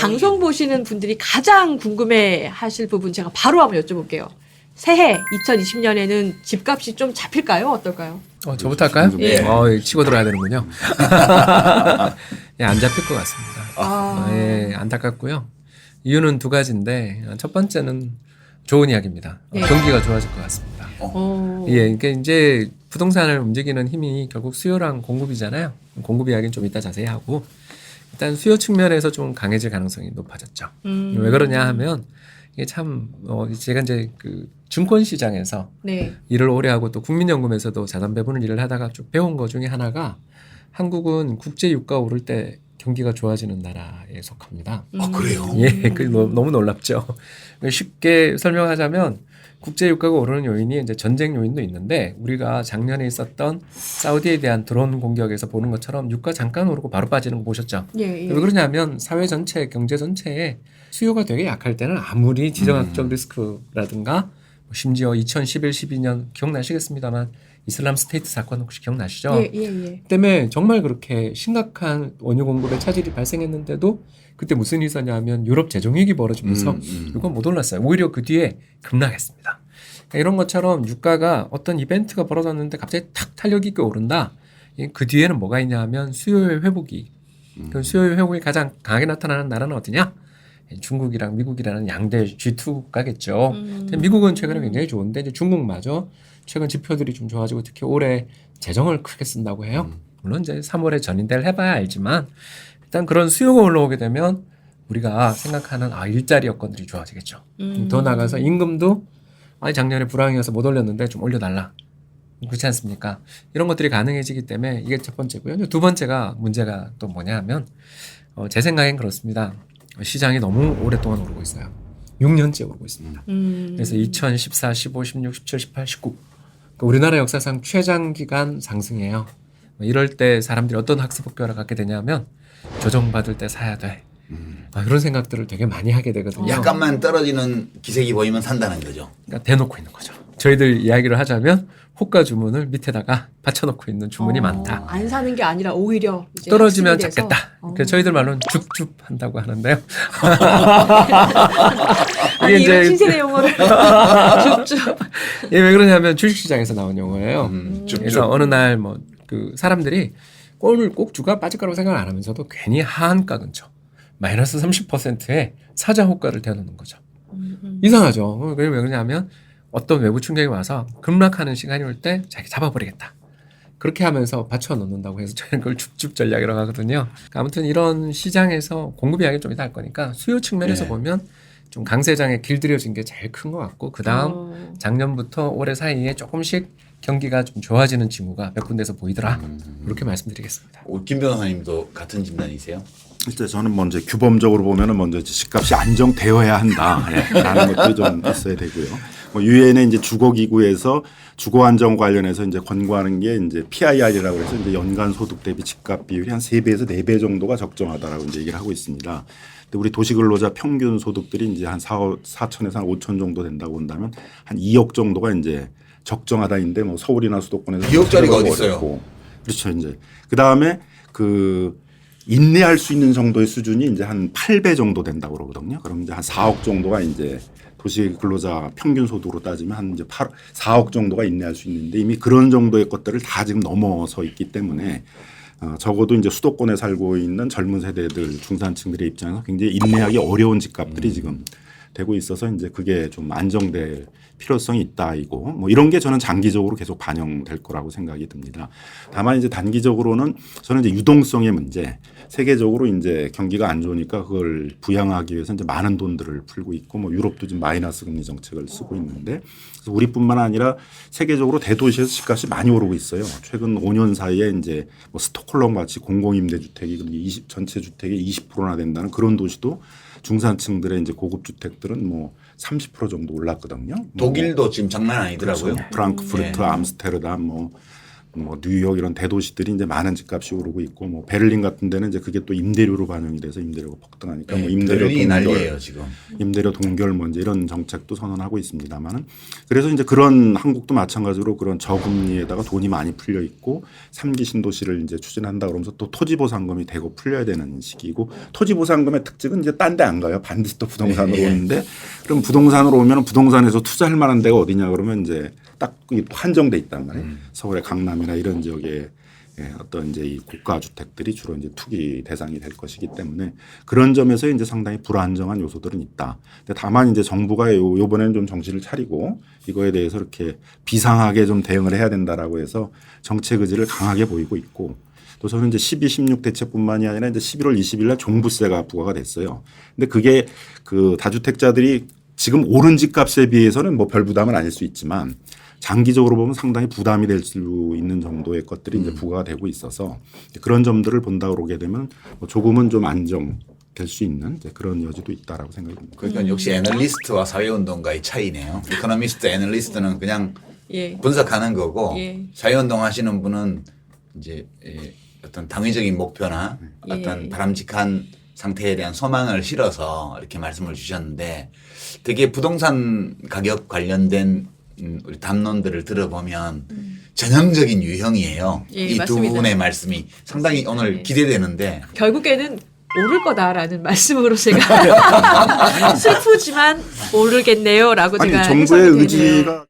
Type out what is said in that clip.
방송 보시는 분들이 가장 궁금해하실 부분 제가 바로 한번 여쭤볼게요. 새해 2020년에는 집값이 좀 잡힐까요? 어떨까요? 저부터 할까요? 예. 치고 들어야 되는군요. 예, 안 잡힐 것 같습니다. 예, 안타깝고요. 이유는 두 가지인데 첫 번째는 좋은 이야기입니다. 예. 경기가 좋아질 것 같습니다. 예, 그러니까 이제 부동산을 움직이는 힘이 결국 수요랑 공급이잖아요. 공급 이야기는 좀 이따 자세히 하고 일단 수요 측면에서 좀 강해질 가능성이 높아졌죠. 왜 그러냐 하면 이게 참 제가 이제 그 증권 시장에서 네. 일을 오래 하고 또 국민연금에서도 자산 배분을 일을 하다가 쭉 배운 것 중에 하나가 한국은 국제 유가 오를 때 경기가 좋아지는 나라에 속합니다. 아, 그래요? 예, 그 너무 놀랍죠. 쉽게 설명하자면 국제 유가가 오르는 요인이 이제 전쟁 요인도 있는데 우리가 작년에 있었던 사우디에 대한 드론 공격에서 보는 것처럼 유가 잠깐 오르고 바로 빠지는 거 보셨죠? 예, 예. 왜 그러냐면 사회 전체, 경제 전체에 수요가 되게 약할 때는 아무리 지정학적 리스크라든가 심지어 2011, 12년 기억나시겠습니다만 이슬람 스테이트 사건 혹시 기억나시죠? 예. 때문에 정말 그렇게 심각한 원유 공급에 차질이 발생했는데도 그때 무슨 일이 있었냐면 유럽 재정위기 벌어지면서 이건 못 올랐어요. 오히려 그 뒤에 급락했습니다. 그러니까 이런 것처럼 유가가 어떤 이벤트가 벌어졌는데 갑자기 탁 탄력 있게 오른다. 그 뒤에는 뭐가 있냐 하면 수요의 회복이. 그 수요의 회복이 가장 강하게 나타나는 나라는 어디냐? 중국이랑 미국이라는 양대 G2 국가겠죠. 미국은 최근에 굉장히 좋은데 이제 중국마저 최근 지표들이 좀 좋아지고 특히 올해 재정을 크게 쓴다고 해요. 물론 이제 3월에 전인대를 해봐야 알지만 일단 그런 수요가 올라오게 되면 우리가 생각하는 일자리 여건들이 좋아지겠죠. 더 나가서 임금도 작년에 불황이어서 못 올렸는데 좀 올려달라. 그렇지 않습니까? 이런 것들이 가능해지기 때문에 이게 첫 번째고요. 두 번째가 문제가 또 뭐냐 하면 제 생각엔 그렇습니다. 시장이 너무 오랫동안 오르고 있어요. 6년째 오르고 있습니다. 그래서 2014, 15, 16, 17, 18, 19 그러니까 우리나라 역사상 최장기간 상승이에요. 이럴 때 사람들이 어떤 학습 목표를 갖게 되냐면 조정받을 때 사야 돼. 이런 생각들을 되게 많이 하게 되거든요. 약간만 떨어지는 기색이 보이면 산다는 거죠. 그러니까 대놓고 있는 거죠. 저희들 이야기를 하자면 호가 주문을 밑에다가 받쳐놓고 있는 주문이 많다. 안 사는 게 아니라 오히려 이제 떨어지면 학습이 돼서. 잡겠다. 그래서 저희들 말로는 줍줍 한다고 하는데요. 아니 이런 신세대 용어를 줍줍. 왜 그러냐면 주식시장에서 나온 용어예요. 줍줍. 그래서 어느 날 그 사람들이 오늘 꼭 주가 빠질 거라고 생각 안 하면서도 괜히 하한가 근처 마이너스 30%의 사자 호가를 대놓는 거죠. 이상하죠. 왜 그러냐면 어떤 외부 충격이 와서 급락하는 시간이 올 때 자기 잡아버리겠다. 그렇게 하면서 받쳐 넣는다고 해서 저희는 그걸 줍줍 전략이라고 하거든요. 그러니까 아무튼 이런 시장에서 공급 이야기 좀 이따 할 거니까 수요 측면에서 보면 좀 강세장에 길들여진 게 제일 큰 것 같고 그 다음 작년부터 올해 사이에 조금씩 경기가 좀 좋아지는 징후가 몇 군데서 보이더라. 그렇게 말씀드리겠습니다. 김 변호사님도 같은 진단이세요? 일단 저는 먼저 규범적으로 보면은 먼저 집값이 안정되어야 한다라는 것도 좀 있어야 되고요. 유엔의 이제 주거기구에서 주거 안정 관련해서 이제 권고하는 게 이제 PIR이라고 해서 이제 연간 소득 대비 집값 비율이 한 3배에서 4배 정도가 적정하다라고 이제 얘기를 하고 있습니다. 근데 우리 도시근로자 평균 소득들이 이제 한 4천에서 한 5천 정도 된다고 본다면 한 2억 정도가 이제 적정하다인데 서울이나 수도권에서 2억짜리가 어디 있어요? 그렇죠. 이제 그 다음에 인내할 수 있는 정도의 수준이 이제 한 8배 정도 된다고 그러거든요. 그럼 이제 한 4억 정도가 이제 도시 근로자 평균 소득으로 따지면 한 이제 4억 정도가 인내할 수 있는데 이미 그런 정도의 것들을 다 지금 넘어서 있기 때문에 적어도 이제 수도권에 살고 있는 젊은 세대들 중산층들의 입장에서 굉장히 인내하기 어려운 집값들이 지금 되고 있어서 이제 그게 좀 안정될 필요성이 있다 이고 이런 게 저는 장기적으로 계속 반영될 거라고 생각이 듭니다. 다만 이제 단기적으로는 저는 이제 유동성의 문제 세계적으로 이제 경기가 안 좋으니까 그걸 부양하기 위해서 이제 많은 돈들을 풀고 있고 유럽도 지금 마이너스 금리 정책을 쓰고 있는데 그래서 우리뿐만 아니라 세계적으로 대도시에서 집값이 많이 오르고 있어요. 최근 5년 사이에 이제 스톡홀름 같이 공공임대주택이 전체 주택의 20%나 된다는 그런 도시도 중산층들의 이제 고급 주택들은 30% 정도 올랐거든요. 독일도 지금 장난 아니더라고요. 그렇죠. 프랑크푸르트, 암스테르담, 뭐 뉴욕 이런 대도시들이 이제 많은 집값이 오르고 있고 뭐 베를린 같은 데는 이제 그게 또 임대료로 반영이 돼서 임대료가 폭등하니까 뭐 임대료 베를린이 동결, 난리예요 지금. 임대료 동결 뭐 이제 이런 정책도 선언하고 있습니다만은 그래서 이제 그런 한국도 마찬가지로 그런 저금리에다가 돈이 많이 풀려 있고 3기 신도시를 이제 추진한다 그러면서 또 토지 보상금이 대거 풀려야 되는 시기이고 토지 보상금의 특징은 이제 딴 데 안 가요. 반드시 또 부동산으로 오는데 그럼 부동산으로 오면 부동산에서 투자할 만한 데가 어디냐 그러면 이제 딱 한정돼 있단 말이에요. 서울의 강남이나 이런 지역에 어떤 이제 이 고가 주택들이 주로 이제 투기 대상이 될 것이기 때문에 그런 점에서 이제 상당히 불안정한 요소들은 있다. 근데 다만 이제 정부가 요번에는 좀 정신을 차리고 이거에 대해서 이렇게 비상하게 좀 대응을 해야 된다라고 해서 정책 의지를 강하게 보이고 있고 또 저는 이제 12, 16 대책뿐만이 아니라 이제 11월 20일 날 종부세가 부과가 됐어요. 근데 그게 그 다주택자들이 지금 오른 집값에 비해서는 뭐 별 부담은 아닐 수 있지만 장기적으로 보면 상당히 부담이 될 수 있는 정도의 것들이 이제 부과가 되고 있어서 그런 점들을 본다 그러게 되면 뭐 조금은 좀 안정될 수 있는 이제 그런 여지도 있다라고 생각이 듭니다. 그러니까 역시 애널리스트와 사회운동가의 차이네요. 이코노미스트, 애널리스트는 그냥 예. 분석하는 거고 예. 사회운동 하시는 분은 이제 어떤 당위적인 목표나 예. 어떤 바람직한 상태에 대한 소망을 실어서 이렇게 말씀을 주셨는데 되게 부동산 가격 관련된 우리 담론들을 들어보면 전형적인 유형이에요. 예, 이 두 맞습니다. 분의 말씀이 상당히 오늘 예. 기대되는데 결국에는 오를 거다라는 말씀으로 제가 슬프지만 오르겠네요라고 아니 제가 정부의 해석이 되네요. 의지가